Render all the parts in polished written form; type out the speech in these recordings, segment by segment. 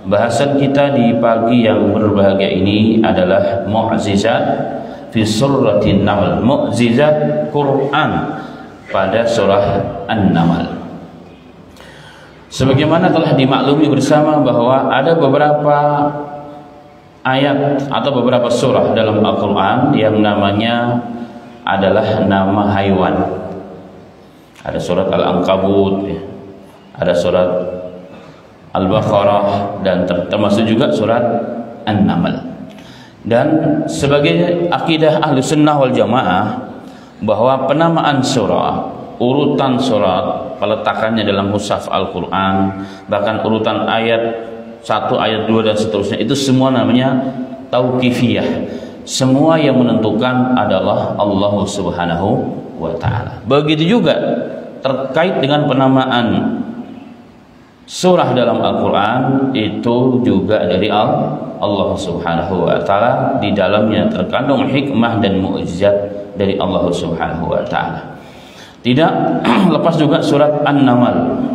Bahasan kita di pagi yang berbahagia ini adalah mu'jizat fi suratin Naml, mu'jizat Quran pada surah An-Naml. Sebagaimana telah dimaklumi bersama bahwa ada beberapa ayat atau beberapa surah dalam Al-Quran yang namanya adalah nama haiwan. Ada surat Al-Ankabut, ada surat Al-Baqarah, dan termasuk juga surat An-Naml. Dan sebagai akidah ahli sunnah wal jamaah bahwa penamaan surah, urutan surat, peletakannya dalam mushaf Al-Quran, bahkan urutan ayat 1, ayat 2 dan seterusnya, itu semua namanya tauqifiyah. Semua yang menentukan adalah Allah Subhanahu wa ta'ala. Begitu juga terkait dengan penamaan surah dalam Al-Quran, itu juga dari Allah Subhanahu wa ta'ala. Di dalamnya terkandung hikmah dan mukjizat dari Allah Subhanahu wa ta'ala. Tidak lepas juga surat An-Naml.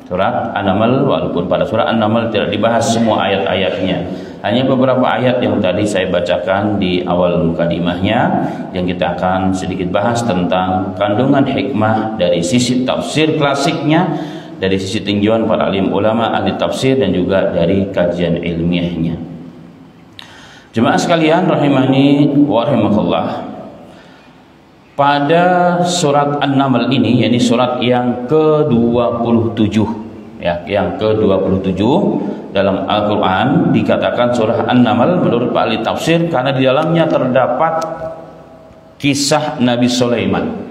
Surat An-Naml, walaupun pada surat An-Naml tidak dibahas semua ayat-ayatnya, hanya beberapa ayat yang tadi saya bacakan di awal mukadimahnya, yang kita akan sedikit bahas tentang kandungan hikmah dari sisi tafsir klasiknya, dari sisi tinjauan para alim ulama ahli tafsir, dan juga dari kajian ilmiahnya. Jemaah sekalian rahimani wa rahimakumullah, pada surat An-Naml ini, yakni surat yang ke-27, ya, yang ke-27 dalam Al-Quran, dikatakan surah An-Naml menurut Pak ahli tafsir karena di dalamnya terdapat kisah Nabi Sulaiman.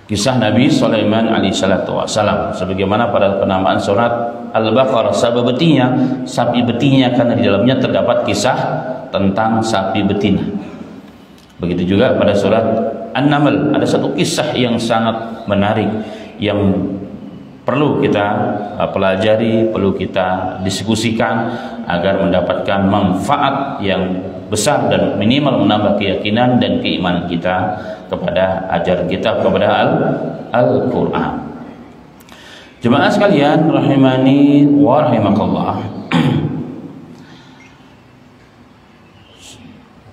Kisah Nabi Sulaiman alaihissalatu wassalam, sebagaimana pada penamaan surat Al-Baqarah sapi betina, karena di dalamnya terdapat kisah tentang sapi betina. Begitu juga pada surat An-Naml ada satu kisah yang sangat menarik yang perlu kita pelajari, perlu kita diskusikan agar mendapatkan manfaat yang besar dan minimal menambah keyakinan dan keimanan kita kepada ajaran kita, kepada Al-Quran. Jemaah sekalian rahimani wa rahimakallah,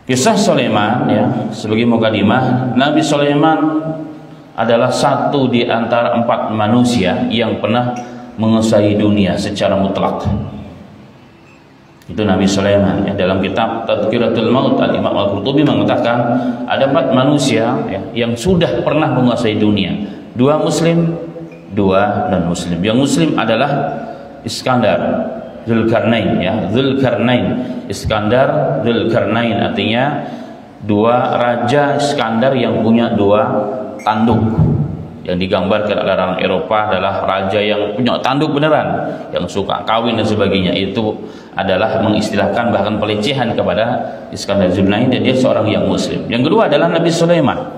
kisah Sulaiman, ya, sebagai mukadimah, Nabi Sulaiman adalah satu di antara 4 manusia yang pernah menguasai dunia secara mutlak. Itu Nabi Sulaiman, ya. Dalam kitab Tadhkiratul Maut, Al-Imam Al-Qurtubi mengatakan ada 4 manusia, ya, yang sudah pernah menguasai dunia. 2 muslim, 2 non muslim. Yang muslim adalah Iskandar Dzulkarnain, ya, Dzulkarnain, Iskandar Dzulkarnain, artinya 2 raja Iskandar yang punya 2 tanduk. Yang digambarkan oleh orang Eropa adalah raja yang punya tanduk beneran, yang suka kawin dan sebagainya. Itu adalah mengistilahkan bahkan pelecehan kepada Iskandar Dzulkarnain, dan dia seorang yang muslim. Yang kedua adalah Nabi Sulaiman.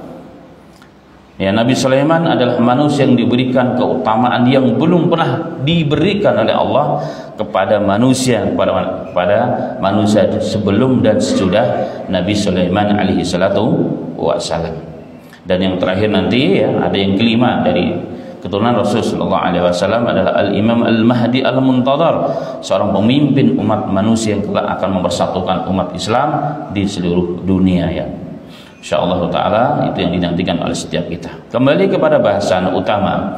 Ya, Nabi Sulaiman adalah manusia yang diberikan keutamaan yang belum pernah diberikan oleh Allah kepada manusia, kepada manusia sebelum dan sesudah Nabi Sulaiman alaihi salatu wassalam. Dan yang terakhir nanti, ya, ada yang kelima dari keturunan Rasulullah SAW adalah Al-Imam Al-Mahdi Al-Muntadhar, seorang pemimpin umat manusia yang kelak akan mempersatukan umat Islam di seluruh dunia, ya. InsyaAllah ta'ala itu yang dinantikan oleh setiap kita. Kembali kepada bahasan utama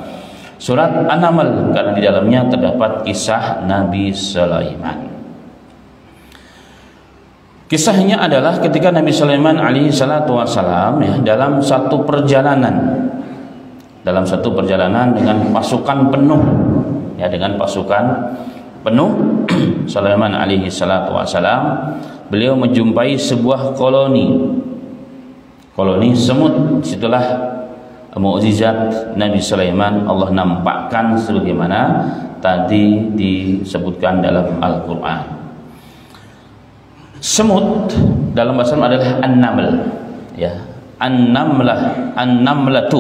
surat An-Naml, karena di dalamnya terdapat kisah Nabi Sulaiman. Kisahnya adalah ketika Nabi Sulaiman alaihi salatu wassalam, ya, dalam satu perjalanan dengan pasukan penuh, ya, dengan pasukan penuh Sulaiman alaihi salatu wassalam, beliau menjumpai sebuah koloni semut. Situlah mukjizat Nabi Sulaiman Allah nampakkan sebagaimana tadi disebutkan dalam Al-Quran. Semut dalam bahasa Arab adalah An-Naml, ya, An-Namlatu,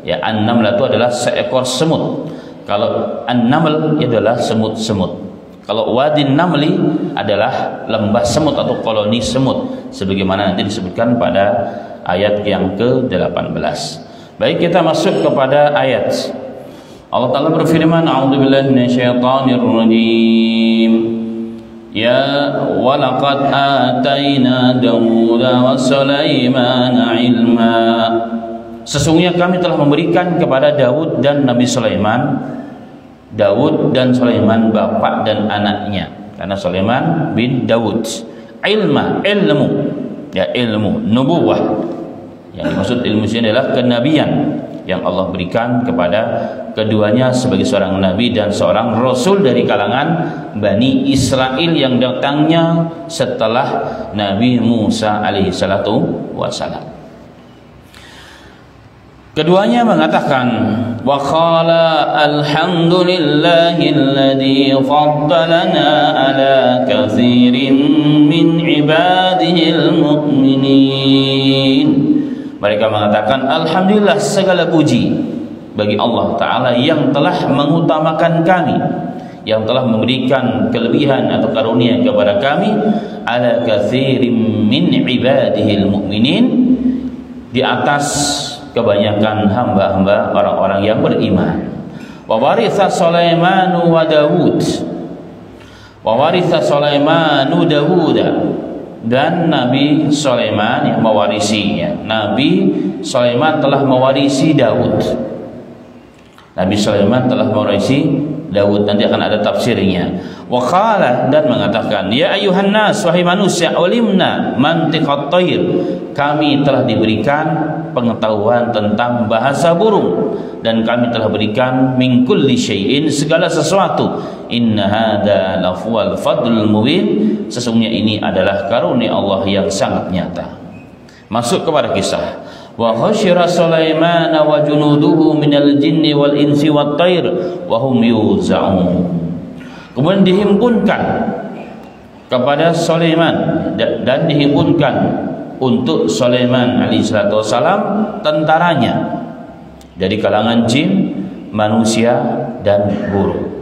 ya, An-Namlatu adalah seekor semut. Kalau An-Naml adalah semut-semut. Kalau Wadin Namli adalah lembah semut atau koloni semut, sebagaimana nanti disebutkan pada ayat yang ke-18. Baik, kita masuk kepada ayat. Allah Ta'ala berfirman, A'udzubillahi minasyaitonirrajim. Ya walaqad ataina Dawuda wa Sulaimana ilma. Sesungguhnya kami telah memberikan kepada Daud dan Nabi Sulaiman, Daud dan Sulaiman bapak dan anaknya, karena Sulaiman bin Daud, ilmu, ya ilmu, nubuwah. Yang dimaksud ilmu ini adalah kenabian yang Allah berikan kepada keduanya sebagai seorang nabi dan seorang rasul dari kalangan Bani Israel yang datangnya setelah Nabi Musa alaihi salatu wassalam. Keduanya mengatakan, wa qala alhamdulillahilladzi faddalana ala katsirin min ibadihil mu'minin. Mereka mengatakan, alhamdulillah, segala puji bagi Allah Ta'ala yang telah mengutamakan kami, yang telah memberikan kelebihan atau karunia kepada kami, ala katsirin min ibadihil mu'minin, di atas kebanyakan hamba-hamba orang-orang yang beriman. Wa waritha Sulaimanu wa Daud, wa waritha Sulaimanu Dawuda, dan Nabi Sulaiman yang mewarisinya. Nabi Sulaiman telah mewarisi Daud. Nabi Sulaiman telah mewarisi Daud, nanti akan ada tafsirnya. Wa qala, dan mengatakan, ya ayuhan nas, wahai manusia, ulimna mantiqat thair, kami telah diberikan pengetahuan tentang bahasa burung, dan kami telah berikan min kulli syai'in, segala sesuatu. Inna hadza lafuwal fadlul mubin, sesungguhnya ini adalah karunia Allah yang sangat nyata. Masuk kepada kisah. Wa khasyira Sulaiman wa junuduhu minal jinni wal insi wat thair wa hum yuza'un. Kemudian dihimpunkan kepada Sulaiman dan dihimpunkan untuk Sulaiman alaihissalatu wassalam tentaranya dari kalangan jin, manusia dan burung.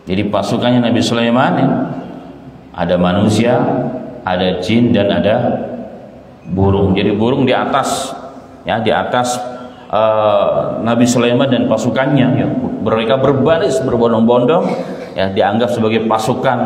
Jadi pasukannya Nabi Sulaiman ada manusia, ada jin dan ada burung. Jadi burung di atas, ya, di atas Nabi Sulaiman dan pasukannya, ya. Mereka berbaris berbondong-bondong, ya, dianggap sebagai pasukan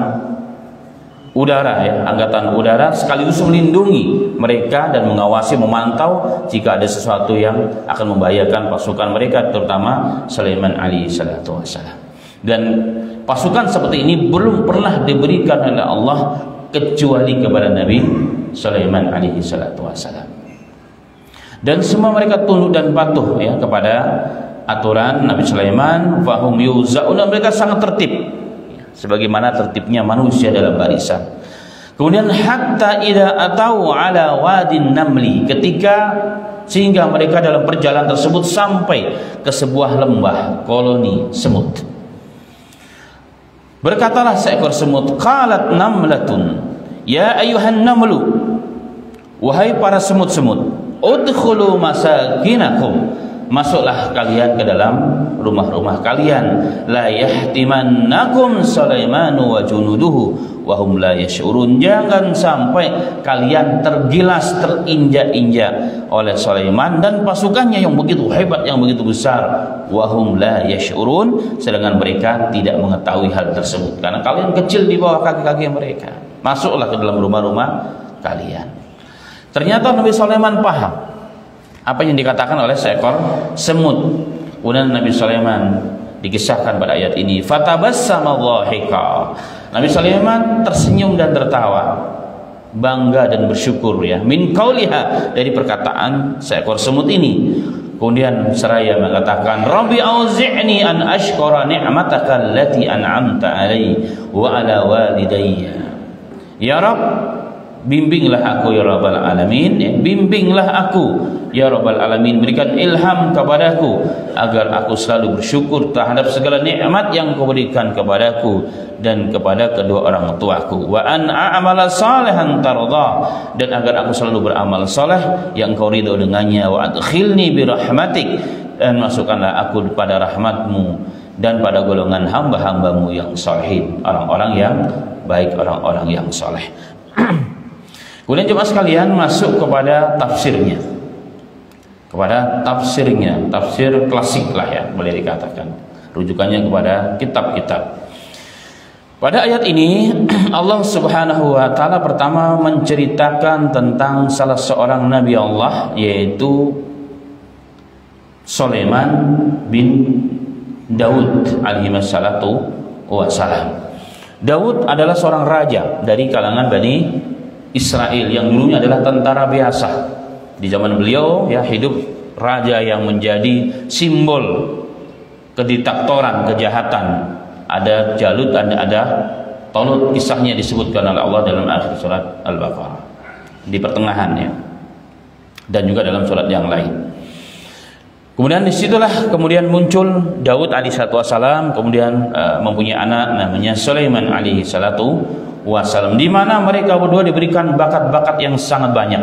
udara, ya, angkatan udara, sekaligus melindungi mereka dan mengawasi, memantau jika ada sesuatu yang akan membahayakan pasukan mereka, terutama Sulaiman alaihi salatu wassalam. Dan pasukan seperti ini belum pernah diberikan oleh Allah kecuali kepada Nabi Sulaiman alaihi salatu wassalam. Dan semua mereka tunduk dan patuh, ya, kepada aturan Nabi Sulaiman. Fahum yuzaun, mereka sangat tertib, sebagaimana tertibnya manusia dalam barisan. Kemudian hatta idza atau ala wadin namli, ketika sehingga mereka dalam perjalanan tersebut sampai ke sebuah lembah koloni semut. Berkatalah seekor semut, qalat namlatun ya ayuhan namlu, wahai para semut-semut, udkhulu masakinakum, masuklah kalian ke dalam rumah-rumah kalian, la yahtimannakum Sulaimanu wa junuduhu wa hum la yash'urun, jangan sampai kalian tergilas, terinjak-injak oleh Sulaiman dan pasukannya yang begitu hebat, yang begitu besar, wa hum la yash'urun, sedangkan mereka tidak mengetahui hal tersebut karena kalian kecil di bawah kaki-kaki mereka. Masuklah ke dalam rumah-rumah kalian. Ternyata Nabi Sulaiman paham apa yang dikatakan oleh seekor semut. Kemudian Nabi Sulaiman dikisahkan pada ayat ini, fatabassama dhahika, Nabi Sulaiman tersenyum dan tertawa, bangga dan bersyukur, ya, min qauliha, dari perkataan seekor semut ini. Kemudian seraya mengatakan, Rabbi auzi'ni an ashkura ni'mataka allati an'amta 'alai wa 'ala walidayya. Ya Rabb, bimbinglah aku ya Rabbal Alamin, ya, bimbinglah aku ya Rabbal Alamin, berikan ilham kepadaku agar aku selalu bersyukur terhadap segala nikmat yang kau berikan kepadaku dan kepada kedua orang tuaku, wa an a'mala salihan tarda, dan agar aku selalu beramal saleh yang kau ridho dengannya, wa adkhilni bi rahmatik, dan masukkanlah aku pada rahmatmu dan pada golongan hamba-hambamu yang salihin, orang-orang yang baik, orang-orang yang saleh. Kemudian jemaah sekalian, masuk kepada tafsirnya, tafsir klasik lah, ya, boleh dikatakan, rujukannya kepada kitab-kitab. Pada ayat ini Allah Subhanahu wa taala pertama menceritakan tentang salah seorang nabi Allah, yaitu Sulaiman bin Daud alaihi wassalatu wassalam. Daud adalah seorang raja dari kalangan Bani Israel yang dulunya adalah tentara biasa. Di zaman beliau ya hidup raja yang menjadi simbol kediktatoran, kejahatan. Ada Jalut, ada Talut, kisahnya disebutkan oleh Allah dalam akhir surat Al-Baqarah, di pertengahannya, dan juga dalam surat yang lain. Kemudian disitulah kemudian muncul Daud alaihissalam, kemudian mempunyai anak namanya Sulaiman alaihissalam, di mana mereka berdua diberikan bakat-bakat yang sangat banyak,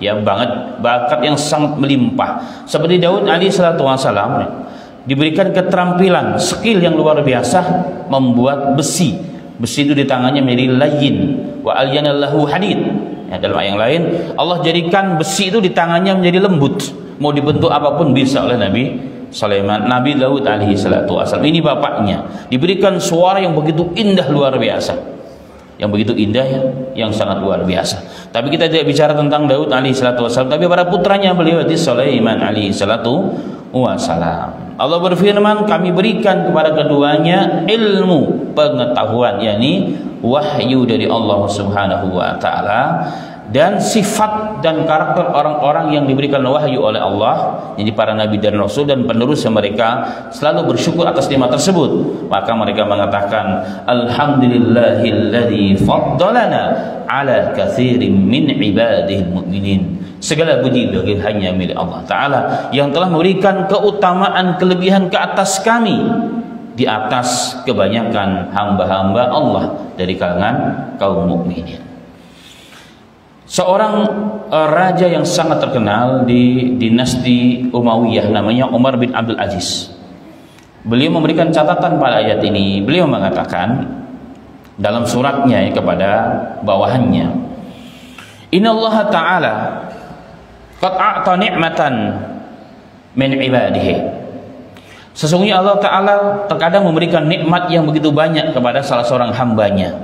ya banget, bakat yang sangat melimpah. Seperti Daud alaihissalam diberikan keterampilan, skill yang luar biasa membuat besi. Besi itu di tangannya menjadi layyin, wa alyanallahu hadid. Ya, dalam ayat yang lain Allah jadikan besi itu di tangannya menjadi lembut. Mau dibentuk apapun bisa oleh Nabi Sulaiman, Nabi Daud alaihi salatu wasallam. Ini bapaknya diberikan suara yang begitu indah luar biasa. Yang begitu indah ya, yang sangat luar biasa. Tapi kita tidak bicara tentang Daud alaihi salatu wasallam, tapi para putranya beliau di Sulaiman alaihi salatu wasallam. Allah berfirman, kami berikan kepada keduanya ilmu pengetahuan, yakni wahyu dari Allah Subhanahu wa taala, dan sifat dan karakter orang-orang yang diberikan wahyu oleh Allah, jadi para nabi dan rasul dan penerus mereka selalu bersyukur atas nikmat tersebut. Maka mereka mengatakan alhamdulillahilladzi faddalana ala katsirin min ibadihil mu'minin. Segala puji bagi hanya milik Allah Ta'ala yang telah memberikan keutamaan kelebihan ke atas kami di atas kebanyakan hamba-hamba Allah dari kalangan kaum mukminin. Seorang raja yang sangat terkenal di dinasti Umayyah namanya Umar bin Abdul Aziz. Beliau memberikan catatan pada ayat ini. Beliau mengatakan dalam suratnya kepada bawahannya, Innallaha Ta'ala qad a'ta ni'matan min ibadihi. Sesungguhnya Allah Ta'ala terkadang memberikan nikmat yang begitu banyak kepada salah seorang hambanya.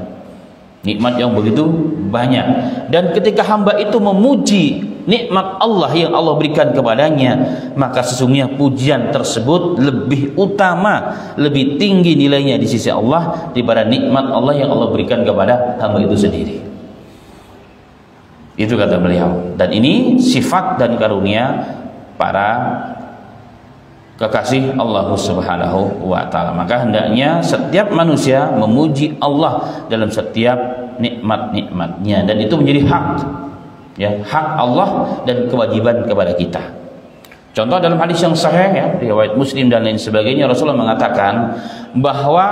Nikmat yang begitu banyak. Dan ketika hamba itu memuji nikmat Allah yang Allah berikan kepadanya, maka sesungguhnya pujian tersebut lebih utama, lebih tinggi nilainya di sisi Allah daripada nikmat Allah yang Allah berikan kepada hamba itu sendiri. Itu kata beliau. Dan ini sifat dan karunia para kekasih Allah Subhanahu wa taala. Maka hendaknya setiap manusia memuji Allah dalam setiap nikmat-nikmatnya, dan itu menjadi hak, ya, hak Allah dan kewajiban kepada kita. Contoh dalam hadis yang sahih ya, riwayat Muslim dan lain sebagainya, Rasulullah mengatakan bahwa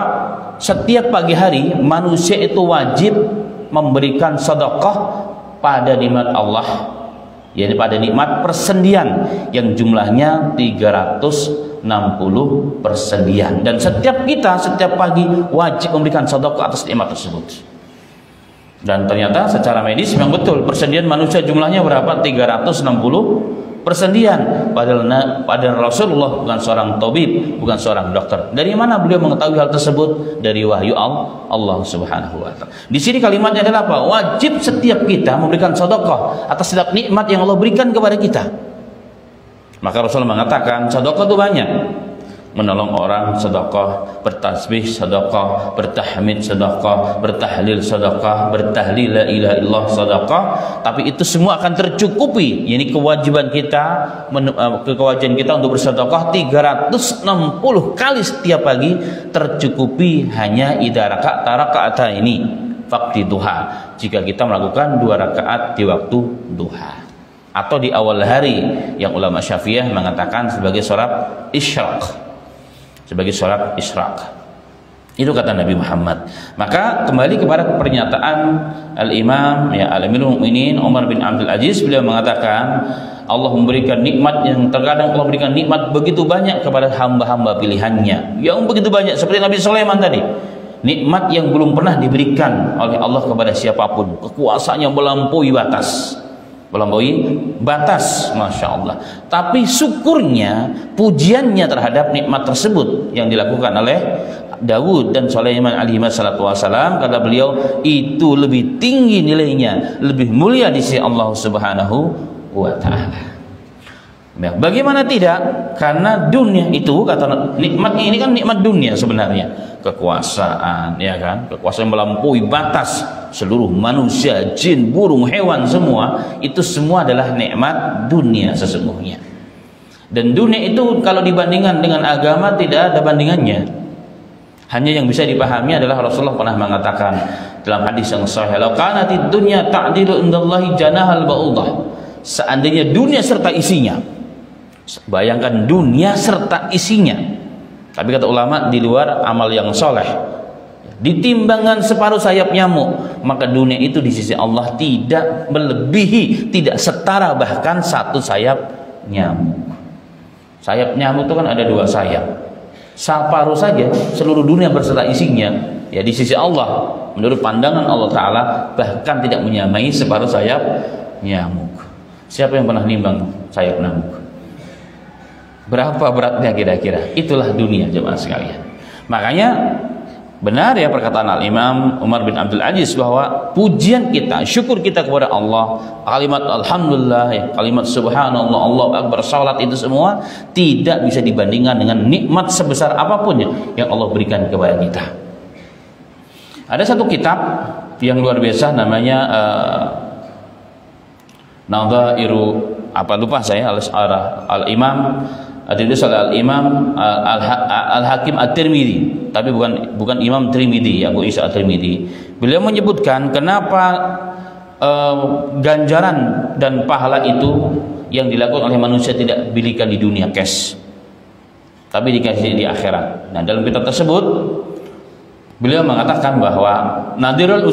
setiap pagi hari manusia itu wajib memberikan sedekah pada nikmat Allah, yaitu pada nikmat persendian yang jumlahnya 360 persendian. Dan setiap kita setiap pagi wajib memberikan sedekah atas nikmat tersebut. Dan ternyata secara medis memang betul persendian manusia jumlahnya berapa? 360 persendian. Padahal Rasulullah bukan seorang tabib, bukan seorang dokter. Dari mana beliau mengetahui hal tersebut? Dari wahyu Allah Subhanahu wa taala. Di sini kalimatnya adalah apa? Wajib setiap kita memberikan sedekah atas setiap nikmat yang Allah berikan kepada kita. Maka Rasulullah mengatakan sedekah itu banyak. Menolong orang sedekah, bertasbih sedekah, bertahmid sedekah, bertahlil sedekah, bertahlil la ilaha illallah sedekah. Tapi itu semua akan tercukupi, yakni kewajiban kita untuk bersedekah 360 kali setiap pagi tercukupi hanya idza raka'ata ini faqti duha, jika kita melakukan 2 rakaat di waktu duha atau di awal hari yang ulama Syafi'iyah mengatakan sebagai salat isyraq. Sebagai sholat isyraq. Itu kata Nabi Muhammad. Maka kembali kepada pernyataan Al-Imam ya Al-Amirul Mukminin Umar bin Abdul Aziz, beliau mengatakan Allah memberikan nikmat yang terkadang Allah berikan nikmat begitu banyak kepada hamba-hamba pilihannya, yang begitu banyak seperti Nabi Sulaiman tadi. Nikmat yang belum pernah diberikan oleh Allah kepada siapapun, kekuasaannya melampaui batas. melampaui batas, masya Allah. Tapi syukurnya, pujiannya terhadap nikmat tersebut yang dilakukan oleh Daud dan Sulaiman alaihi wassalam, kata beliau, itu lebih tinggi nilainya, lebih mulia di sisi Allah Subhanahu wa taala. Bagaimana tidak? Karena dunia itu, kata nikmat ini kan nikmat dunia sebenarnya, kekuasaan, ya kan, kekuasaan melampaui batas, seluruh manusia, jin, burung, hewan, semua itu semua adalah nikmat dunia sesungguhnya. Dan dunia itu kalau dibandingkan dengan agama tidak ada bandingannya. Hanya yang bisa dipahami adalah Rasulullah pernah mengatakan dalam hadis yang sahih, "Law kanatid dunya ta'dilu indallahi janahal ba'udah." Seandainya dunia serta isinya, bayangkan dunia serta isinya, tapi kata ulama di luar amal yang soleh, ditimbangkan separuh sayap nyamuk, maka dunia itu di sisi Allah tidak melebihi, tidak setara bahkan satu sayap nyamuk. Sayap nyamuk itu kan ada 2 sayap. Separuh saja seluruh dunia berserta isinya, ya di sisi Allah menurut pandangan Allah Ta'ala bahkan tidak menyamai separuh sayap nyamuk. Siapa yang pernah nimbang sayap nyamuk? Berapa beratnya kira-kira? Itulah dunia jemaah sekalian. Makanya benar ya perkataan Al-Imam Umar bin Abdul Aziz bahwa pujian kita, syukur kita kepada Allah, kalimat alhamdulillah, ya, kalimat subhanallah, Allahu akbar, salat, itu semua tidak bisa dibandingkan dengan nikmat sebesar apapun yang Allah berikan kepada kita. Ada satu kitab yang luar biasa namanya Nadhairu apa lupa saya, Al-Imam Al-Imam Al-Hakim At-Tirmidzi, tapi bukan Imam Tirmidzi, Abu Isa At-Tirmidzi. Beliau menyebutkan kenapa ganjaran dan pahala itu yang dilakukan oleh manusia tidak diberikan di dunia cash, tapi dikasih di akhirat. Nah, dalam kitab tersebut beliau mengatakan bahwa Nawadirul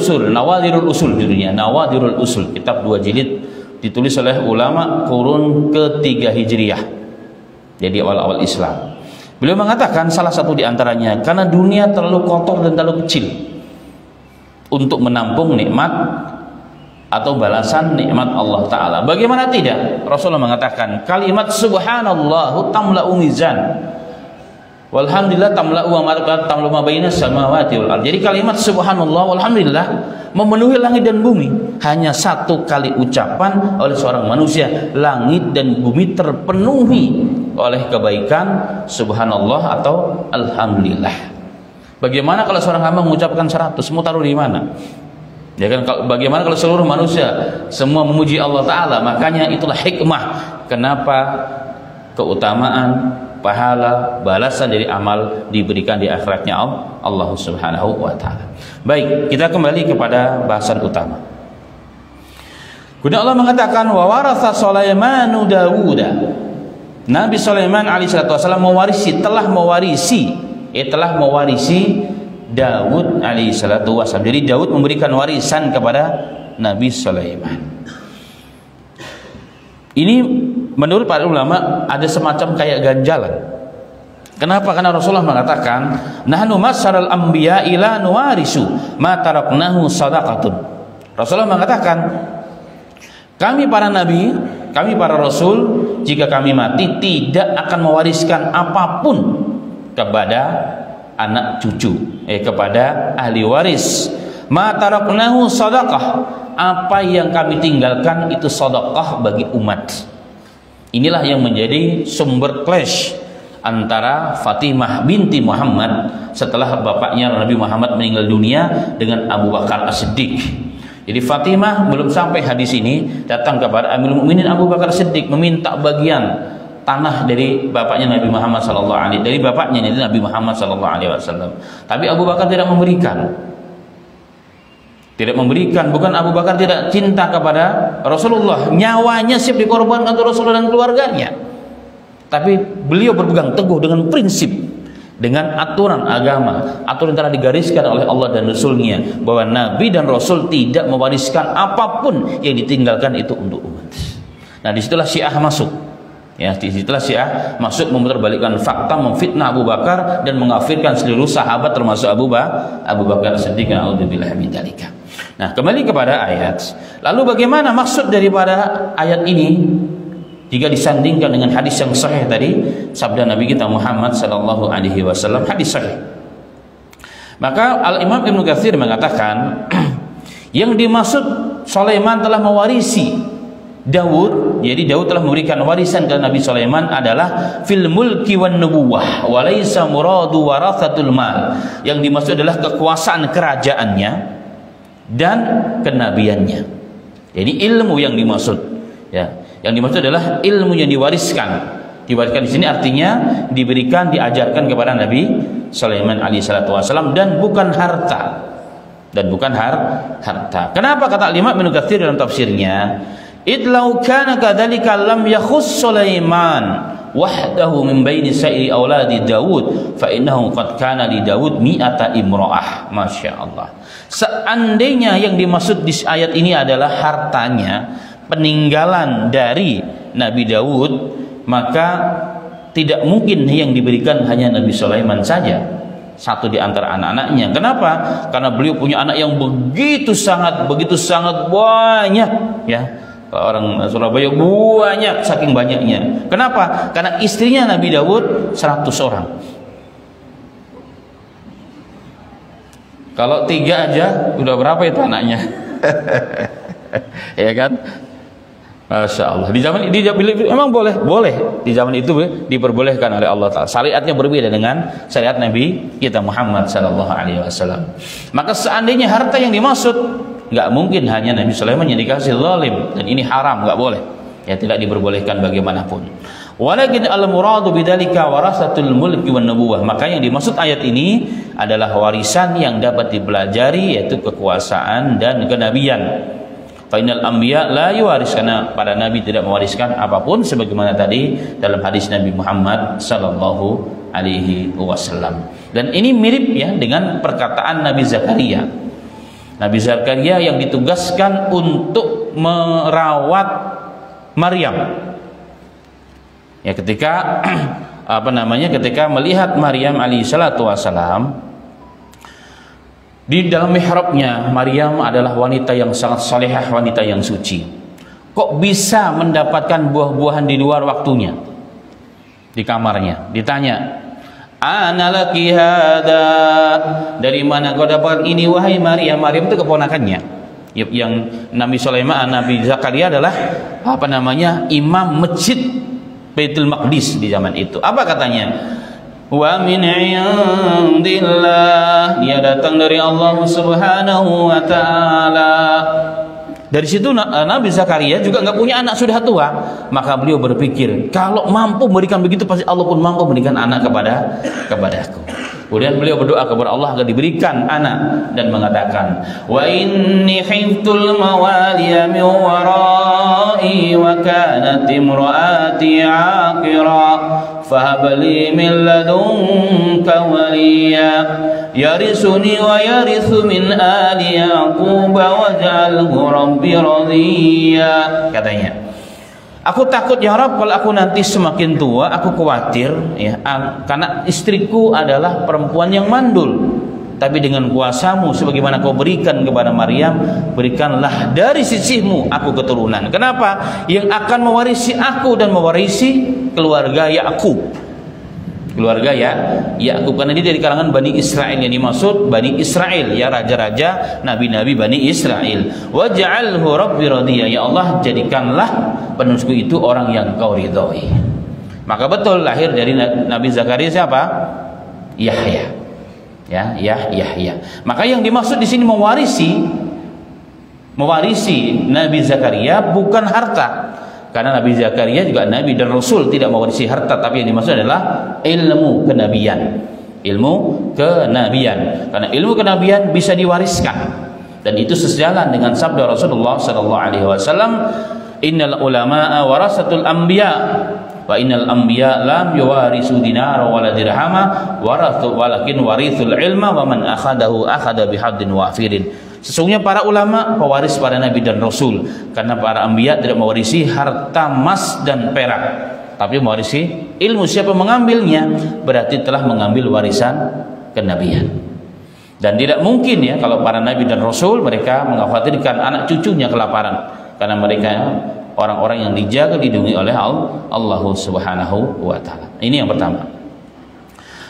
Usul judulnya, Nawadirul Usul, kitab 2 jilid, ditulis oleh ulama kurun ke-3 Hijriah. Jadi awal-awal Islam. Beliau mengatakan salah satu diantaranya karena dunia terlalu kotor dan terlalu kecil untuk menampung nikmat atau balasan nikmat Allah Ta'ala. Bagaimana tidak? Rasulullah mengatakan kalimat subhanallahu tamla'u mizan, walhamdulillah tamla'u ma bainas samawati wal ardh. Jadi kalimat subhanallah walhamdulillah memenuhi langit dan bumi. Hanya satu kali ucapan oleh seorang manusia, langit dan bumi terpenuhi oleh kebaikan subhanallah atau alhamdulillah. Bagaimana kalau seorang hamba mengucapkan 100, mau taruh di mana? Ya kan, bagaimana kalau seluruh manusia semua memuji Allah Ta'ala? Makanya itulah hikmah kenapa keutamaan, pahala, balasan dari amal diberikan di akhiratnya Allah Subhanahu wa Ta'ala. Baik, kita kembali kepada bahasan utama. Kemudian Allah mengatakan wa waratha Sulaimanu Dawuda. Nabi Sulaiman alaihissalam telah mewarisi Daud alaihissalam. Jadi Daud memberikan warisan kepada Nabi Sulaiman. Ini menurut para ulama ada semacam kayak ganjalan. Kenapa? Karena Rasulullah mengatakan nahnu masyaral anbiya ila nuwarisu ma taraknahu sadaqatun. Rasulullah mengatakan kami para nabi, kami para rasul, jika kami mati tidak akan mewariskan apapun kepada anak cucu, kepada ahli waris. Ma taraknahu sadaqah, apa yang kami tinggalkan itu sedekah bagi umat. Inilah yang menjadi sumber clash antara Fatimah binti Muhammad setelah bapaknya Nabi Muhammad meninggal dunia dengan Abu Bakar As-Siddiq. Jadi Fatimah belum sampai hadis ini datang kepada Amirul Mukminin Abu Bakar Siddiq meminta bagian tanah dari bapaknya Nabi Muhammad SAW, dari bapaknya yaitu Nabi Muhammad SAW. Tapi Abu Bakar tidak memberikan. Bukan Abu Bakar tidak cinta kepada Rasulullah, nyawanya siap dikorbankan untuk Rasulullah dan keluarganya. Tapi beliau berpegang teguh dengan prinsip, dengan aturan agama, aturan yang telah digariskan oleh Allah dan Rasulnya, bahwa Nabi dan Rasul tidak mewariskan apapun yang ditinggalkan itu untuk umat. Nah, disitulah Syiah masuk. Ya, disitulah Syiah masuk memutarbalikkan fakta, memfitnah Abu Bakar dan mengafirkan seluruh sahabat termasuk Abu Bakar Siddiq. A'udzubillahi min dzalika. Nah, kembali kepada ayat. Lalu bagaimana maksud daripada ayat ini jika disandingkan dengan hadis yang sahih tadi, sabda Nabi kita Muhammad sallallahu alaihi wasallam, hadis sahih. Maka Al-Imam Ibnu Katsir mengatakan yang dimaksud Sulaiman telah mewarisi Daud, jadi Daud telah memberikan warisan ke Nabi Sulaiman adalah fil mulki wan nubuwah wa laisa muradu warathatul mal. Yang dimaksud adalah kekuasaan kerajaannya dan kenabiannya. Jadi ilmu yang dimaksud, ya. Yang dimaksud adalah ilmu yang diwariskan. Diwariskan di sini artinya diberikan, diajarkan kepada Nabi Sulaiman alaihissalatu wassalam, dan bukan harta. Dan bukan harta. Kenapa kata Imam Ibnu Katsir dalam tafsirnya? Idlau kana kadzalika lam yakhus Sulaiman wahdahu min baini sa'iri auladi Daud fa innahu qad kana li Daud mi'ata imra'ah. Masyaallah. Seandainya yang dimaksud di ayat ini adalah hartanya, peninggalan dari Nabi Daud, maka tidak mungkin yang diberikan hanya Nabi Sulaiman saja, satu di antara anak-anaknya. Kenapa? Karena beliau punya anak yang begitu sangat banyak, ya. Orang Surabaya banyak, saking banyaknya. Kenapa? Karena istrinya Nabi Daud 100 orang. Kalau 3 aja udah berapa itu anaknya? Ya kan? Masya Allah. Di zaman ini memang boleh. Di zaman itu diperbolehkan oleh Allah Taala. Syariatnya berbeda dengan syariat Nabi kita Muhammad sallallahu alaihi wasallam. Maka seandainya harta yang dimaksud, nggak mungkin hanya Nabi Sulaiman yang dikasih zalim, dan ini haram, nggak boleh. Ya, tidak diperbolehkan bagaimanapun. Walakin al-muradu bidzalika warasatul mulki wan nubuwah. Maka yang dimaksud ayat ini adalah warisan yang dapat dipelajari, yaitu kekuasaan dan kenabian. Fainal anbiya la yuwaris, karena para nabi tidak mewariskan apapun, sebagaimana tadi dalam hadis Nabi Muhammad sallallahu alaihi wasallam. Dan ini mirip ya dengan perkataan Nabi Zakaria. Nabi Zakaria yang ditugaskan untuk merawat Maryam. Ya, ketika ketika melihat Maryam alaihissalatu wassalam di dalam mihrabnya, Maryam adalah wanita yang sangat salehah, wanita yang suci. Kok bisa mendapatkan buah-buahan di luar waktunya? Di kamarnya ditanya, "Ana laki hada?" Dari mana kau dapat ini wahai Maryam? Maryam itu keponakannya. Yang Nabi Sulaiman, Nabi Zakaria adalah imam masjid Baitul Maqdis di zaman itu. Apa katanya? Wa min indillah, dia datang dari Allah Subhanahu wa taala. Dari situ Nabi Zakaria juga nggak punya anak, sudah tua. Maka beliau berpikir, kalau mampu memberikan begitu, pasti Allah pun mampu memberikan anak kepadaku. Kemudian beliau berdoa kepada Allah agar diberikan anak dan mengatakan, wa inni khiftul mawaliya min warai wa kanat imraati aqira fahab li min ladunka waliya yarisuni wa yarithu min ali yaqub waj'alhu rabbi radiya. Katanya, aku takut ya Rabb, kalau aku nanti semakin tua, aku khawatir ya, karena istriku adalah perempuan yang mandul. Tapi dengan kuasamu sebagaimana kau berikan kepada Maryam, berikanlah dari sisimu aku keturunan. Kenapa? Yang akan mewarisi aku dan mewarisi keluarga Yakub. Keluarga Yakub, karena dia dari kalangan Bani Israel. Yang dimaksud Bani Israel, ya, raja-raja, nabi-nabi Bani Israel. Waj'alhu rabbi radiya, ya Allah, jadikanlah penerusku itu orang yang kau ridhoi. Maka betul lahir dari Nabi Zakaria siapa? Yahya. Ya, Yahya. Maka yang dimaksud di sini mewarisi Nabi Zakaria bukan harta. Karena Nabi Zakaria juga nabi dan rasul, tidak mewarisi harta, tapi yang dimaksud adalah ilmu kenabian. Karena ilmu kenabian bisa diwariskan, dan itu sejalan dengan sabda Rasulullah sallallahu alaihi wasallam, innal ulama'a warasatul anbiya wa innal anbiya lam yuwarisu dinara wala dirhama walakin warithul ilma wa man akhadahu akhada bihaddin wafirin. Sesungguhnya para ulama pewaris para nabi dan rasul, karena para anbiya tidak mewarisi harta emas dan perak, tapi mewarisi ilmu. Siapa mengambilnya berarti telah mengambil warisan kenabian. Dan tidak mungkin ya kalau para nabi dan rasul mereka mengkhawatirkan anak cucunya kelaparan, karena mereka orang-orang yang dijaga dilindungi oleh Allah Subhanahu wa taala. Ini yang pertama.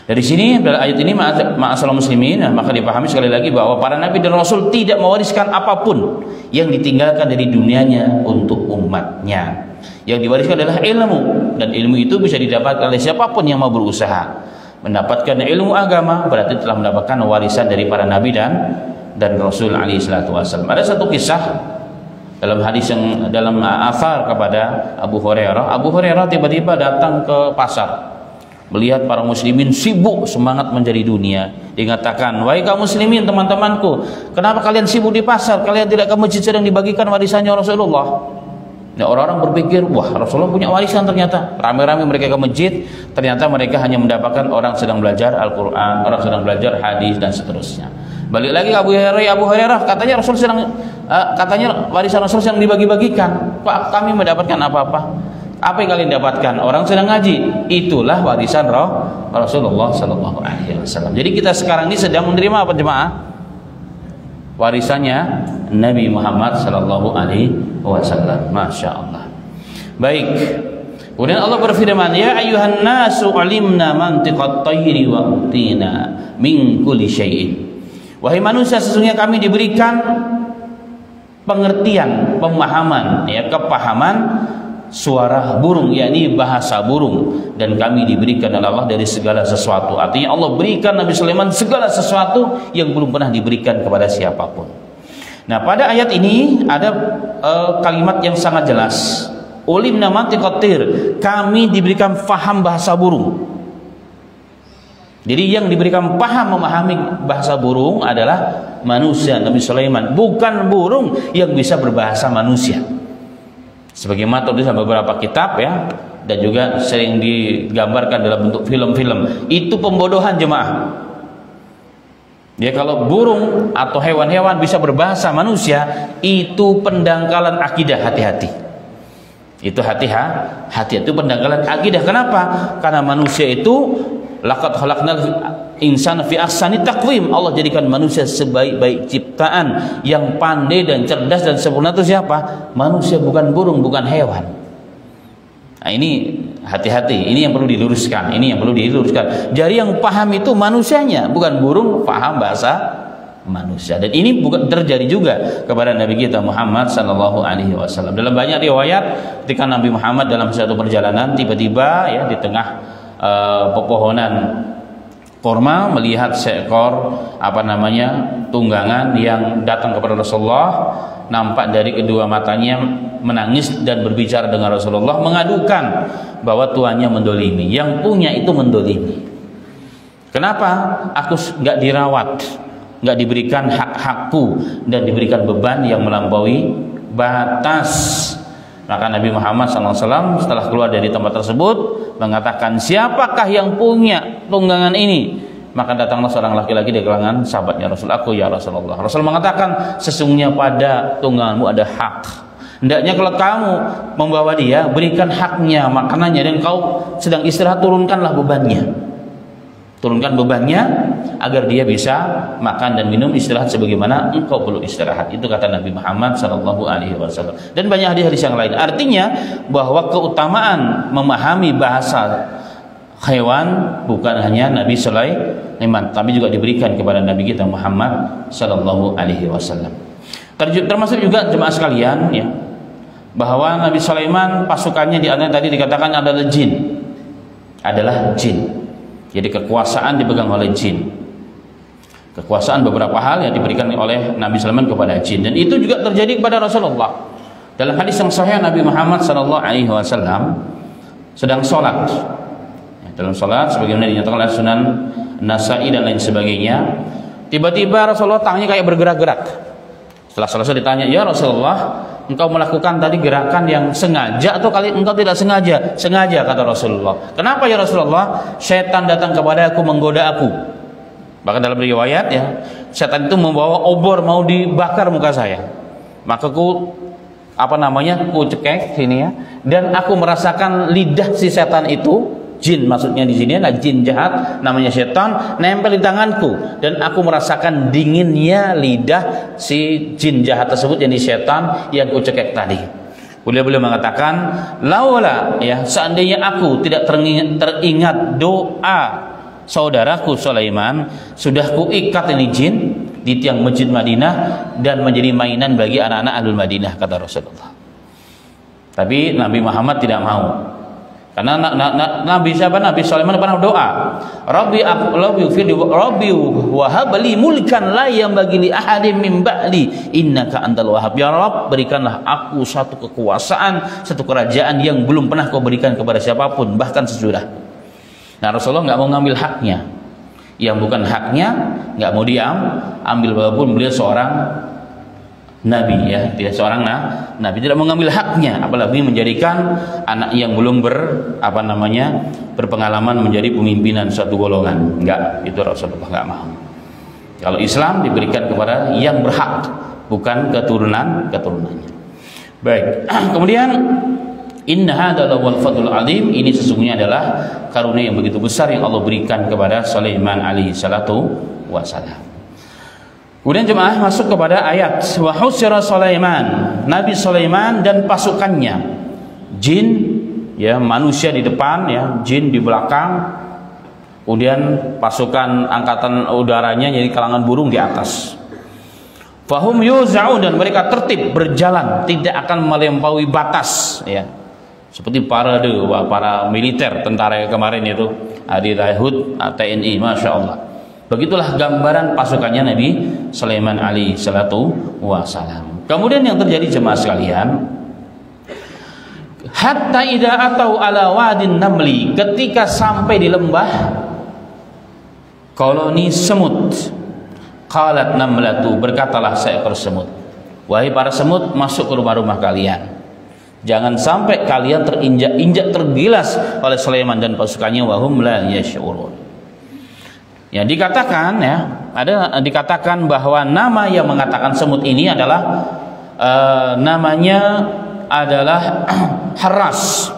Dari sini dari ayat ini ma'asal muslimin, maka dipahami sekali lagi bahwa para nabi dan rasul tidak mewariskan apapun yang ditinggalkan dari dunianya untuk umatnya. Yang diwariskan adalah ilmu, dan ilmu itu bisa didapatkan oleh siapapun yang mau berusaha. Mendapatkan ilmu agama berarti telah mendapatkan warisan dari para nabi dan rasul alaihi salatu wasallam. Ada satu kisah dalam hadis yang dalam athar kepada Abu Hurairah. Abu Hurairah tiba-tiba datang ke pasar, melihat para muslimin sibuk semangat mencari dunia. Dia mengatakan, "Wahai kaum muslimin, teman-temanku, kenapa kalian sibuk di pasar? Kalian tidak ke masjid sedang dibagikan warisannya Rasulullah?" Nah, orang-orang berpikir, wah, Rasulullah punya warisan ternyata. Ramai-ramai mereka ke masjid, ternyata mereka hanya mendapatkan orang sedang belajar Al-Quran, orang sedang belajar hadis dan seterusnya. Balik lagi ke Abu Hurairah, katanya Rasul katanya warisan Rasul sedang dibagi-bagikan. Pak, kami mendapatkan apa-apa? Apa yang kalian dapatkan? Orang sedang ngaji. Itulah warisan Rasulullah Sallallahu Alaihi Wasallam. Jadi kita sekarang ini sedang menerima apa, jemaah? Warisannya Nabi Muhammad Sallallahu Alaihi Wasallam. Masya Allah. Baik. Kemudian Allah berfirman, Ya ayuhan nasu alimna mantiqat tayri wa utina min kulli syai'in. Wahai manusia, sesungguhnya kami diberikan pengertian, pemahaman, ya, kepahaman suara burung, yakni bahasa burung, dan kami diberikan oleh Allah dari segala sesuatu. Artinya Allah berikan Nabi Sulaiman segala sesuatu yang belum pernah diberikan kepada siapapun. Nah, pada ayat ini ada kalimat yang sangat jelas. Ulimna mantiqat tir, kami diberikan faham bahasa burung. Jadi yang diberikan paham memahami bahasa burung adalah manusia, Nabi Sulaiman, bukan burung yang bisa berbahasa manusia. Sebagaimana tertulis beberapa kitab ya, dan juga sering digambarkan dalam bentuk film-film. Itu pembodohan, jemaah. Ya, kalau burung atau hewan-hewan bisa berbahasa manusia, itu pendangkalan akidah, hati-hati. Itu hati-hati, itu pendangkalan akidah. Kenapa? Karena manusia itu laqad khalaqnal insana fi ahsani taqwim. Allah jadikan manusia sebaik-baik ciptaan, yang pandai dan cerdas dan sempurna itu siapa? Manusia, bukan burung, bukan hewan. Nah, ini hati-hati, ini yang perlu diluruskan, Jadi yang paham itu manusianya, bukan burung paham bahasa manusia. Dan ini bukan terjadi juga kepada Nabi kita Muhammad sallallahu alaihi wasallam. Dalam banyak riwayat, ketika Nabi Muhammad dalam satu perjalanan tiba-tiba ya di tengah pepohonan korma melihat seekor tunggangan yang datang kepada Rasulullah. Nampak dari kedua matanya menangis dan berbicara dengan Rasulullah, mengadukan bahwa tuannya mendolimi, yang punya itu mendolimi. Kenapa? Aku nggak dirawat, nggak diberikan hak-hakku, dan diberikan beban yang melampaui batas. Maka Nabi Muhammad SAW setelah keluar dari tempat tersebut mengatakan, siapakah yang punya tunggangan ini? Maka datanglah seorang laki-laki dari kalangan sahabatnya Rasul, aku ya Rasulullah. Rasul mengatakan, sesungguhnya pada tungganganmu ada hak. Hendaknya kalau kamu membawa dia, berikan haknya, makanannya, dan kau sedang istirahat, turunkanlah bebannya. Turunkan bebannya agar dia bisa makan dan minum, istirahat sebagaimana engkau perlu istirahat. Itu kata Nabi Muhammad SAW. Dan banyak hadis-hadis yang lain. Artinya bahwa keutamaan memahami bahasa hewan bukan hanya Nabi Sulaiman, tapi juga diberikan kepada Nabi kita Muhammad SAW. Termasuk juga jemaah sekalian ya, bahwa Nabi Sulaiman pasukannya di antara tadi dikatakan adalah jin. Jadi kekuasaan dipegang oleh jin. Kekuasaan beberapa hal yang diberikan oleh Nabi Sulaiman kepada jin, dan itu juga terjadi kepada Rasulullah. Dalam hadis yang sahih, Nabi Muhammad SAW sedang sholat. Dalam sholat, sebagaimana dinyatakan oleh Sunan Nasa'i dan lain sebagainya, tiba-tiba Rasulullah tangannya kayak bergerak-gerak. Setelah selesai ditanya, ya Rasulullah, engkau melakukan tadi gerakan yang sengaja atau kali engkau tidak sengaja? Sengaja, kata Rasulullah. Kenapa ya Rasulullah? Setan datang kepada aku, menggoda aku. Bahkan dalam riwayat ya, setan itu membawa obor mau dibakar muka saya. Maka ku cekek sini ya, dan aku merasakan lidah si setan itu jin, maksudnya di sini adalah jin jahat namanya setan, nempel di tanganku dan aku merasakan dinginnya lidah si jin jahat tersebut, yang di setan yang kucekek tadi. Beliau mengatakan, laula ya, seandainya aku tidak teringat doa saudaraku Sulaiman, sudah kuikat ini jin di tiang masjid Madinah dan menjadi mainan bagi anak-anak Ahlul Madinah, kata Rasulullah. Tapi Nabi Muhammad tidak mau. Karena Nabi Sulaiman pernah berdoa, Rabbi wahab li mulkan la yanbaghi li ahadin min ba'di innaka antal wahhab. Ya Rabb, berikanlah aku satu kekuasaan, satu kerajaan yang belum pernah kau berikan kepada siapapun, bahkan sesudah. Nah, Rasulullah nggak mau ngambil haknya, yang bukan haknya nggak mau diambil, walaupun beliau seorang Nabi, ya, dia seorang Nabi, tidak mengambil haknya, apalagi menjadikan anak yang belum berpengalaman menjadi pemimpinan suatu golongan. Enggak, itu Rasulullah enggak mau. Kalau Islam diberikan kepada yang berhak, bukan keturunannya. Baik. Kemudian inna hadzal wal fadlul azim, ini sesungguhnya adalah karunia yang begitu besar yang Allah berikan kepada Sulaiman alaihi salatu wasalam. Kemudian jemaah masuk kepada ayat wa husira Sulaiman, Nabi Sulaiman dan pasukannya, jin ya, manusia di depan ya, jin di belakang, kemudian pasukan angkatan udaranya jadi kalangan burung di atas. Fahum yuza'un, dan mereka tertib berjalan, tidak akan melampaui batas ya. Seperti para militer tentara yang kemarin itu di Hud TNI, Masya Allah. Begitulah gambaran pasukannya Nabi Sulaiman alaihi salatu wasalam. Kemudian yang terjadi jemaah sekalian, hatta idza atau ala wadin namli, ketika sampai di lembah koloni semut, qalat namlatu, berkatalah seekor semut, wahai para semut, masuk ke rumah-rumah kalian, jangan sampai kalian terinjak-injak, tergilas oleh Sulaiman dan pasukannya, wahum la yash'urun. Ya, dikatakan dikatakan bahwa nama yang mengatakan semut ini adalah namanya adalah Harras.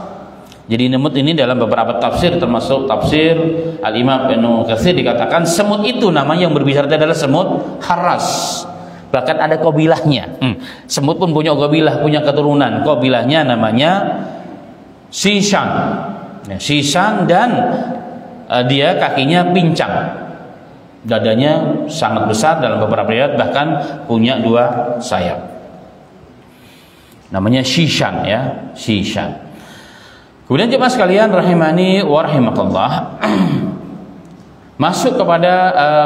Jadi semut ini dalam beberapa tafsir, termasuk tafsir Al-Imam Ibnu Katsir, dikatakan semut itu nama yang berbicara adalah semut Harras. Bahkan ada qabilahnya. Semut pun punya qabilah, punya keturunan. Qabilahnya namanya Sishan. Ya, Sishan, dan dia kakinya pincang. Dadanya sangat besar, dalam beberapa riwayat bahkan punya 2 sayap. Namanya Shishan ya, Shishan. Kemudian jemaah sekalian rahimani wa rahimakallah, masuk kepada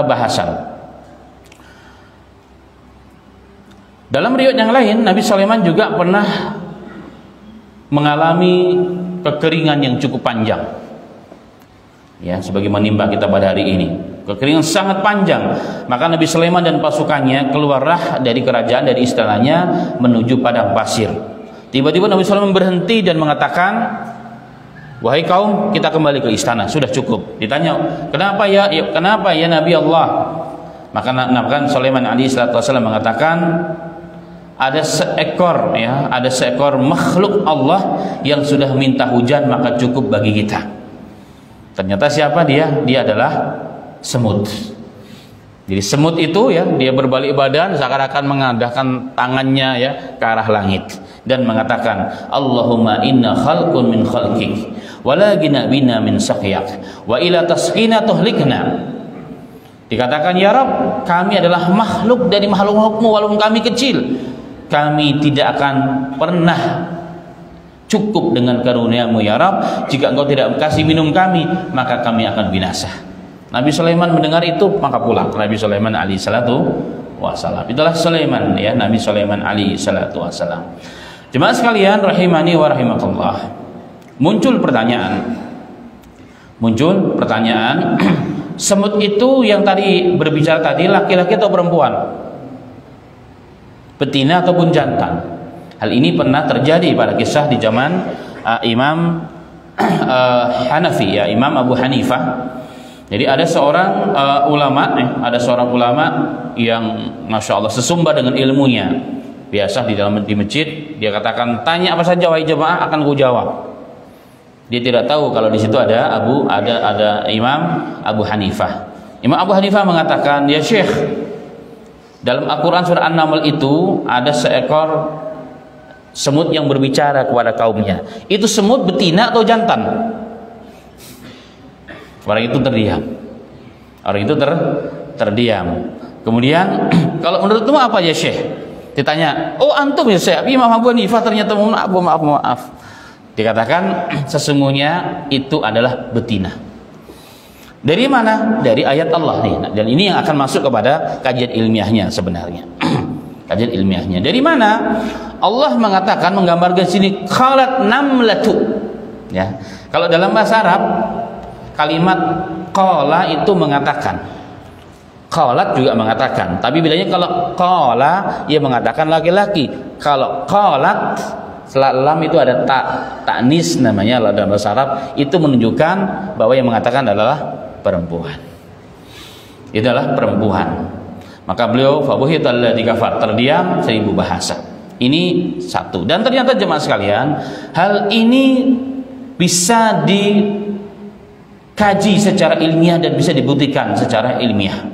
bahasan. Dalam riwayat yang lain, Nabi Sulaiman juga pernah mengalami kekeringan yang cukup panjang. Ya, sebagai menimba kita pada hari ini, kekeringan sangat panjang. Maka Nabi Sulaiman dan pasukannya keluarlah dari kerajaan, dari istananya menuju padang pasir. Tiba-tiba Nabi Sulaiman berhenti dan mengatakan, wahai kaum, kita kembali ke istana, sudah cukup. Ditanya, kenapa ya Nabi Allah? Maka Sulaiman alaihi salatu wasallam mengatakan, ada seekor makhluk Allah yang sudah minta hujan, maka cukup bagi kita. Ternyata siapa dia? Dia adalah semut. Jadi semut itu ya, dia berbalik badan seakan-akan mengadahkan tangannya ya ke arah langit dan mengatakan, Allahumma inna khalqun min khalqik wala gina bina min saqyak wa ila tasqina tuhlikna. Dikatakan, ya Rabb, kami adalah makhluk dari makhluk-makhlukmu, walaupun kami kecil, kami tidak akan pernah cukup dengan karunia-Mu ya Rabb. Jika Engkau tidak kasih minum kami, maka kami akan binasa. Nabi Sulaiman mendengar itu, maka pulang Nabi Sulaiman alaihi salatu wasalam. Itulah Sulaiman ya, Nabi Sulaiman alaihi salatu wasalam. Jemaah sekalian rahimani wa rahimakallah, muncul pertanyaan semut itu yang tadi berbicara tadi, laki-laki atau perempuan, betina ataupun jantan? Hal ini pernah terjadi pada kisah di zaman Imam Hanafi ya, Imam Abu Hanifah. Jadi ada seorang ulama yang Masya Allah sesumbar dengan ilmunya. Biasa di masjid dia katakan, tanya apa saja wahai jemaah, akan ku jawab. Dia tidak tahu kalau di situ ada Imam Abu Hanifah. Imam Abu Hanifah mengatakan, "Ya Syekh, dalam Al-Quran surah An-Naml itu ada seekor semut yang berbicara kepada kaumnya. Itu semut betina atau jantan?" Orang itu terdiam. Terdiam. Kemudian, "Kalau menurutmu apa ya Syekh?" Ditanya, "Oh antum ya Syekh, Imam Abu Hanifah ternyata maaf." Dikatakan, "Sesungguhnya itu adalah betina." Dari mana? Dari ayat Allah nih. Dan ini yang akan masuk kepada kajian ilmiahnya sebenarnya. Kajian ilmiahnya. Dari mana? Allah mengatakan, menggambarkan sini qalat namlatu. Ya. Kalau dalam bahasa Arab, kalimat qala itu mengatakan. Qalat juga mengatakan. Tapi bedanya kalau qala ia mengatakan laki-laki. Kalau qalat setelah lam itu ada ta'nis namanya dalam bahasa Arab, itu menunjukkan bahwa yang mengatakan adalah perempuan. Itu adalah perempuan. Maka beliau fabuhital ladzi kafar, terdiam 1000 bahasa. Ini satu. Dan ternyata jemaah sekalian, hal ini bisa dikaji secara ilmiah dan bisa dibuktikan secara ilmiah.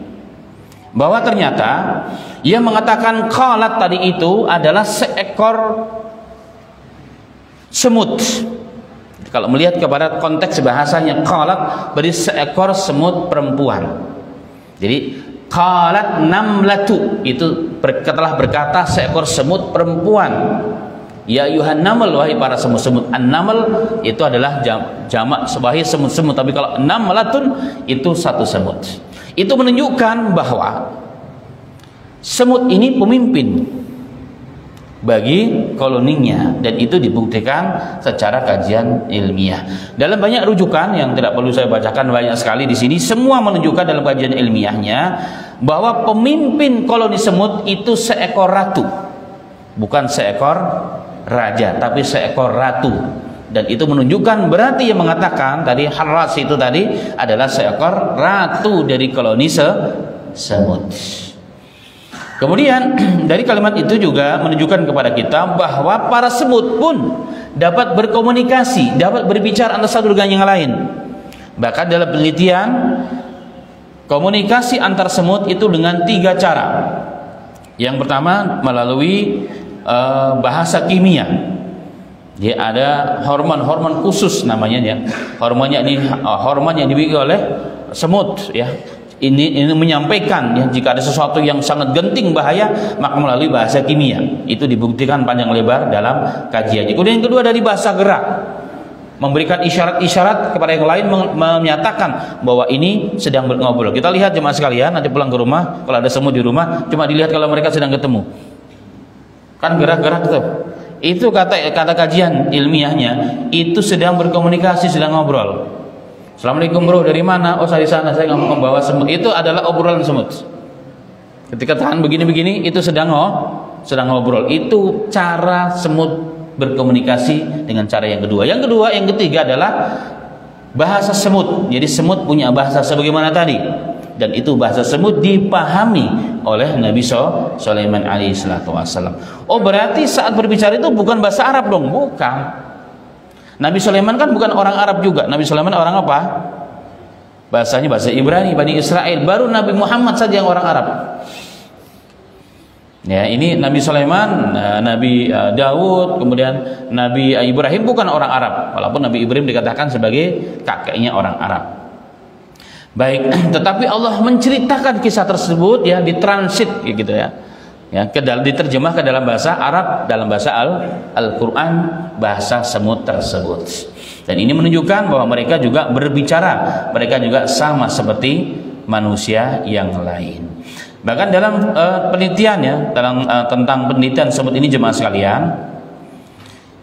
Bahwa ternyata yang mengatakan qalat tadi itu adalah seekor semut. Kalau melihat kepada konteks bahasanya, qalat berarti seekor semut perempuan. Jadi qalat namlatu itu telah berkata seekor semut perempuan. Ya ayuhan naml, wahai para semut-semut. An-naml itu adalah jamak sebagai semut-semut, tapi kalau namlatun itu satu semut. Itu menunjukkan bahwa semut ini pemimpin bagi koloninya, dan itu dibuktikan secara kajian ilmiah. Dalam banyak rujukan yang tidak perlu saya bacakan banyak sekali di sini, semua menunjukkan dalam kajian ilmiahnya bahwa pemimpin koloni semut itu seekor ratu, bukan seekor raja, tapi seekor ratu. Dan itu menunjukkan berarti yang mengatakan tadi Harras itu tadi adalah seekor ratu dari koloni semut. Kemudian dari kalimat itu juga menunjukkan kepada kita bahwa para semut pun dapat berkomunikasi, dapat berbicara antara satu dengan yang lain. Bahkan dalam penelitian, komunikasi antar semut itu dengan 3 cara. Yang pertama melalui bahasa kimia. Dia ada hormon khusus namanya ya. Hormonnya ini hormon yang dimiliki oleh semut ya. Ini menyampaikan ya, jika ada sesuatu yang sangat genting bahaya, maka melalui bahasa kimia. Itu dibuktikan panjang lebar dalam kajiannya. Kemudian yang kedua dari bahasa gerak, memberikan isyarat-isyarat kepada yang lain, menyatakan bahwa ini sedang ngobrol. Kita lihat jemaah sekalian, nanti pulang ke rumah, kalau ada semut di rumah, cuma dilihat kalau mereka sedang ketemu. Kan gerak-gerak tuh. Itu kata kajian ilmiahnya, itu sedang berkomunikasi, sedang ngobrol. Assalamualaikum bro, dari mana? Oh saya di sana, saya nggak membawa semut. Itu adalah obrolan semut. Ketika tahan begini-begini, itu sedang ngobrol. Itu cara semut berkomunikasi dengan cara yang kedua. Yang ketiga adalah bahasa semut. Jadi semut punya bahasa sebagaimana tadi, dan itu bahasa semut dipahami oleh Nabi Sulaiman alaihissalam. Oh berarti saat berbicara itu bukan bahasa Arab dong? Bukan. Nabi Sulaiman kan bukan orang Arab juga. Nabi Sulaiman orang apa? Bahasanya bahasa Ibrani, Bani Israel. Baru Nabi Muhammad saja yang orang Arab. Ya, ini Nabi Sulaiman, Nabi Daud, kemudian Nabi Ibrahim bukan orang Arab. Walaupun Nabi Ibrahim dikatakan sebagai kakeknya orang Arab. Baik, tetapi Allah menceritakan kisah tersebut ya, ditransit gitu ya. Ya, diterjemah ke dalam bahasa Arab, dalam bahasa Al-Quran, bahasa semut tersebut. Dan ini menunjukkan bahwa mereka juga berbicara, mereka juga sama seperti manusia yang lain. Bahkan dalam penelitian ya, tentang penelitian semut ini jemaah sekalian,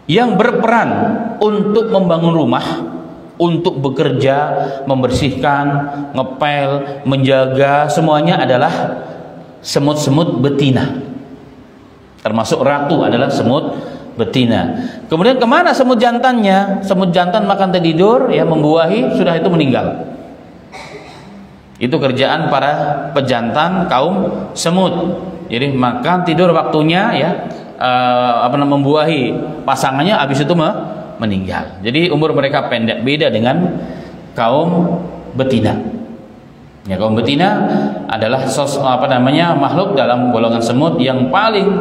yang berperan untuk membangun rumah, untuk bekerja, membersihkan, ngepel, menjaga, semuanya adalah semut-semut betina. Termasuk ratu adalah semut betina. Kemudian kemana semut jantannya? Semut jantan makan tidur ya, membuahi, sudah itu meninggal. Itu kerjaan para pejantan kaum semut. Jadi makan tidur waktunya ya, membuahi pasangannya, habis itu meninggal. Jadi umur mereka pendek, beda dengan kaum betina. Ya, kaum betina adalah makhluk dalam golongan semut yang paling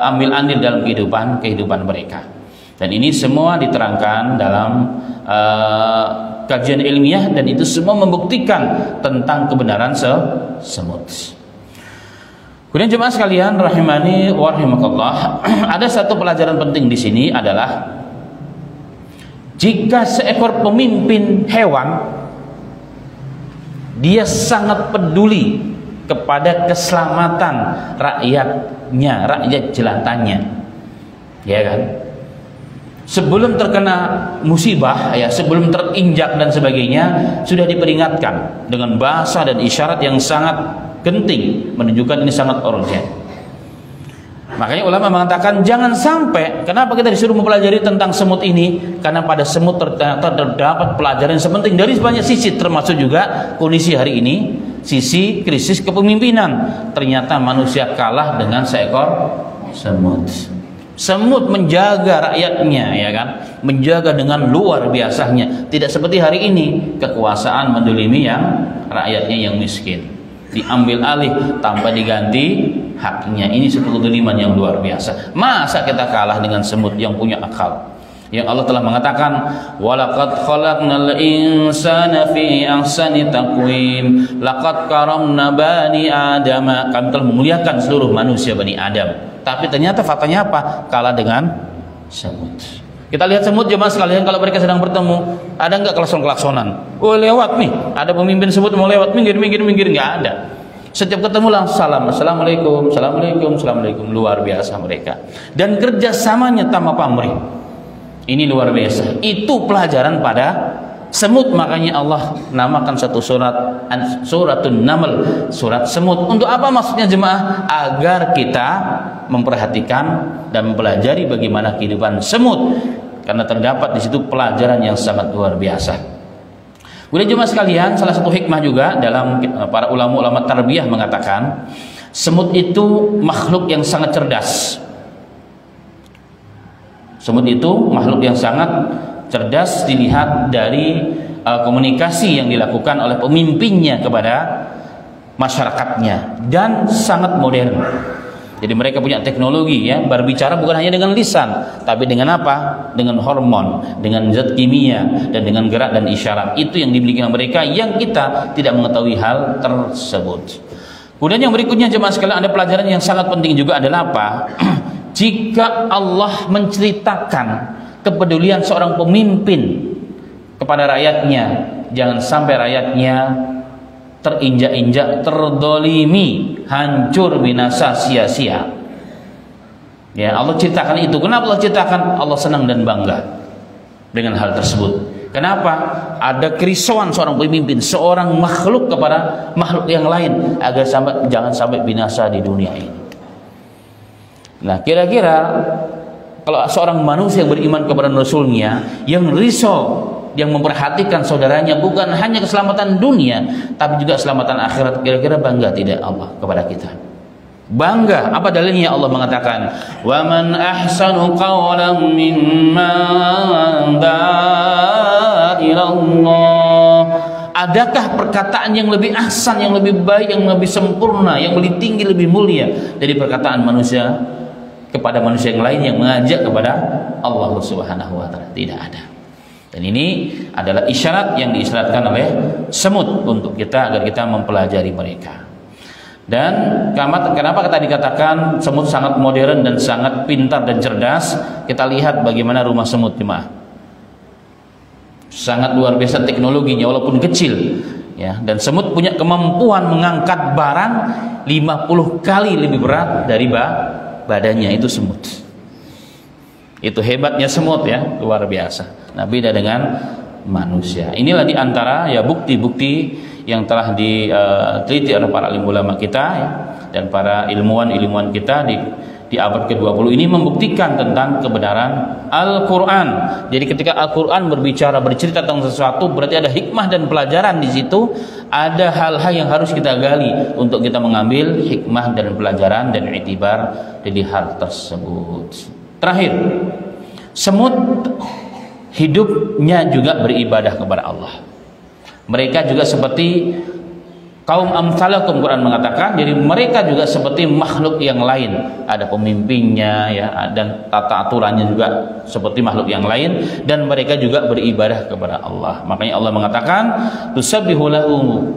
ambil andil dalam kehidupan mereka. Dan ini semua diterangkan dalam kajian ilmiah, dan itu semua membuktikan tentang kebenaran semut. Kemudian jemaah sekalian rahimani wa rahimakallah, ada satu pelajaran penting di sini adalah jika seekor pemimpin hewan dia sangat peduli kepada keselamatan rakyatnya, rakyat jelatannya, ya kan? Sebelum terkena musibah, ya, sebelum terinjak dan sebagainya, sudah diperingatkan dengan bahasa dan isyarat yang sangat genting, menunjukkan ini sangat urgent. Makanya ulama mengatakan jangan sampai, kenapa kita disuruh mempelajari tentang semut ini? Karena pada semut ternyata terdapat pelajaran yang sepenting dari banyak sisi, termasuk juga kondisi hari ini, sisi krisis kepemimpinan. Ternyata manusia kalah dengan seekor semut. Semut menjaga rakyatnya, ya kan? Menjaga dengan luar biasanya. Tidak seperti hari ini, kekuasaan mendolimi yang rakyatnya yang miskin, diambil alih tanpa diganti haknya. Ini satu kezaliman yang luar biasa. Masa kita kalah dengan semut yang punya akal? Yang Allah telah mengatakan, walaqad khalaqnal insana fi ahsani taqwim, laqad karamna bani adam. Kami telah memuliakan seluruh manusia Bani Adam. Tapi ternyata faktanya apa? Kalah dengan semut. Kita lihat semut jemaah sekalian, kalau mereka sedang bertemu, ada nggak klakson-klaksonan? Oh, lewat nih, ada pemimpin semut mau lewat, minggir, nggak ada. Setiap ketemu langsung salam, assalamualaikum, assalamualaikum, assalamualaikum. Luar biasa mereka. Dan kerjasamanya tanpa pamrih. Ini luar biasa. Itu pelajaran pada semut. Makanya Allah namakan satu surat Suratun Naml, surat semut. Untuk apa maksudnya jemaah? Agar kita memperhatikan dan mempelajari bagaimana kehidupan semut, karena terdapat di situ pelajaran yang sangat luar biasa. Kemudian jemaah sekalian, salah satu hikmah juga dalam para ulama tarbiyah mengatakan semut itu makhluk yang sangat cerdas. Semut itu makhluk yang sangat cerdas dilihat dari komunikasi yang dilakukan oleh pemimpinnya kepada masyarakatnya, dan sangat modern. Jadi mereka punya teknologi, ya, berbicara bukan hanya dengan lisan, tapi dengan apa? Dengan hormon, dengan zat kimia, dan dengan gerak dan isyarat. Itu yang dimiliki oleh mereka, yang kita tidak mengetahui hal tersebut. Kemudian yang berikutnya jemaah sekalian, ada pelajaran yang sangat penting juga adalah apa? Jika Allah menceritakan kepedulian seorang pemimpin kepada rakyatnya, jangan sampai rakyatnya terinjak-injak, terdolimi, hancur, binasa, sia-sia. Ya, Allah ceritakan itu. Kenapa Allah ceritakan? Allah senang dan bangga dengan hal tersebut. Kenapa? Ada kerisauan seorang pemimpin, seorang makhluk kepada makhluk yang lain, agar jangan sampai binasa di dunia ini. Nah, kira-kira kalau seorang manusia yang beriman kepada Rasulnya, yang risau, yang memperhatikan saudaranya, bukan hanya keselamatan dunia, tapi juga keselamatan akhirat, kira-kira bangga tidak Allah kepada kita? Bangga. Apa dalilnya? Allah mengatakan, wa man ahsanu qawlan mimman da'a ila Allah. Adakah perkataan yang lebih ahsan, yang lebih baik, yang lebih sempurna, yang lebih tinggi, lebih mulia dari perkataan manusia kepada manusia yang lain yang mengajak kepada Allah Subhanahu wa taala? Tidak ada. Dan ini adalah isyarat yang diisyaratkan oleh semut untuk kita, agar kita mempelajari mereka. Dan kenapa kita dikatakan semut sangat modern dan sangat pintar dan cerdas? Kita lihat bagaimana rumah semut, jemaah. Sangat luar biasa teknologinya walaupun kecil, ya. Dan semut punya kemampuan mengangkat barang 50 kali lebih berat dari badannya. Itu semut. Itu hebatnya semut, ya, luar biasa. Nah, beda dengan manusia. Inilah diantara, ya, bukti-bukti yang telah diteliti oleh para alim ulama kita, ya, dan para ilmuwan kita di abad ke-20 ini, membuktikan tentang kebenaran Al-Quran. Jadi ketika Al-Quran bercerita tentang sesuatu, berarti ada hikmah dan pelajaran di situ. Ada hal-hal yang harus kita gali untuk kita mengambil hikmah dan pelajaran dan iktibar dari hal tersebut. Terakhir, semut hidupnya juga beribadah kepada Allah. Mereka juga seperti kaum amsalakum, Quran mengatakan, jadi mereka juga seperti makhluk yang lain, ada pemimpinnya ya, dan tata aturannya juga seperti makhluk yang lain, dan mereka juga beribadah kepada Allah. Makanya Allah mengatakan tusabbihu lahu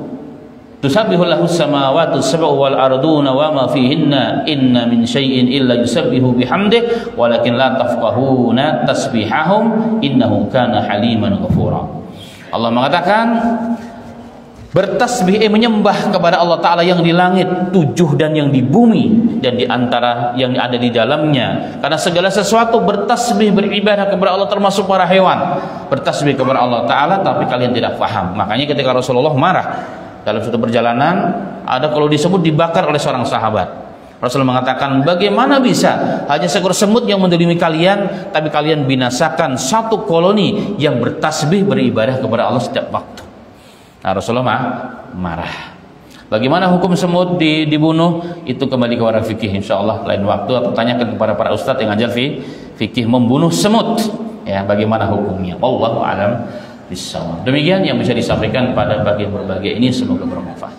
samawati sab'u wal arduna wa ma fihinna inna min syai'in illa yusabbihu bihamdihi walakin la tafqahuna tasbihahum innahu kana haliman ghafura. Allah mengatakan bertasbih, menyembah kepada Allah Ta'ala yang di langit 7 dan yang di bumi dan di antara yang ada di dalamnya, karena segala sesuatu bertasbih beribadah kepada Allah, termasuk para hewan bertasbih kepada Allah Ta'ala, tapi kalian tidak paham. Makanya ketika Rasulullah marah dalam suatu perjalanan, ada kalau disebut dibakar oleh seorang sahabat, Rasulullah mengatakan, bagaimana bisa hanya seekor semut yang mendolimi kalian, tapi kalian binasakan satu koloni yang bertasbih beribadah kepada Allah setiap waktu. Nah, Rasulullah marah. Bagaimana hukum semut dibunuh? Itu kembali ke warna fikih, insyaallah lain waktu, atau tanyakan kepada para ustadz yang ngajar fikih membunuh semut. Ya, bagaimana hukumnya? Wallahu a'lam bishawab. Demikian yang bisa disampaikan pada bagian berbagai ini, semoga bermanfaat.